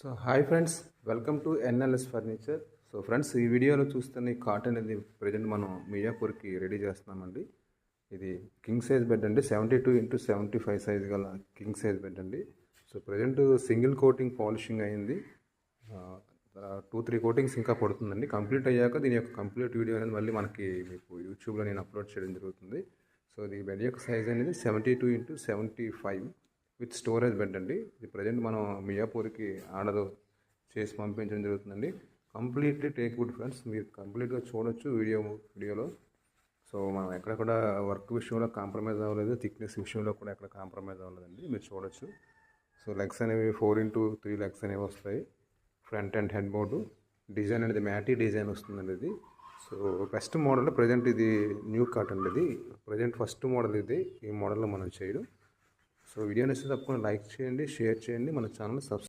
So hi friends, welcome to NLS furniture. So friends, ఈ వీడియోలో చూస్తున్న ఈ కాట్ అనేది ప్రజెంట్ మనం మియాపూర్కి రెడీ చేస్తున్నామండి. ఇది కింగ్ సైజ్ బెడ్ అండి, 72x75 సైజ్ గల కింగ్ సైజ్ బెడ్ అండి. So present single coating polishing అయింది, 2-3 కోటింగ్స్ ఇంకా పడుతుందండి. కంప్లీట్ అయ్యాక దీని యొక్క కంప్లీట్ వీడియో అనేది మళ్ళీ మనకి మీకు యూట్యూబ్లో నేను అప్లోడ్ చేయడం జరుగుతుంది. సో ఇది బెడ్ యొక్క సైజ్ అనేది 72x75 విత్ స్టోరేజ్ బెడ్ అండి. ఇది ప్రజెంట్ మనం మియాపూర్కి ఆర్డర్ చేసి పంపించడం జరుగుతుందండి. కంప్లీట్లీ టేక్ వుడ్ ఫ్రెండ్స్, మీరు కంప్లీట్గా చూడొచ్చు వీడియోలో. సో మనం ఎక్కడెక్కడ వర్క్ విషయంలో కాంప్రమైజ్ అవ్వలేదు, థిక్నెస్ విషయంలో కూడా ఎక్కడ కాంప్రమైజ్ అవ్వలేదండి, మీరు చూడొచ్చు. సో లెగ్స్ అనేవి 4x3 లెగ్స్ అనేవి వస్తాయి. Front and head board design అనేది మ్యాటీ డిజైన్ వస్తుందండి ఇది. సో బెస్ట్ మోడల్ ప్రజెంట్ ఇది న్యూ కాట్ అండి. ఇది ప్రజెంట్ ఫస్ట్ మోడల్ ఇది, ఈ మోడల్లో మనం చేయడం. సో వీడియో నచ్చితే తప్పకుండా లైక్ చేయండి, షేర్ చేయండి, మన ఛానల్ సబ్స్క్రైబ్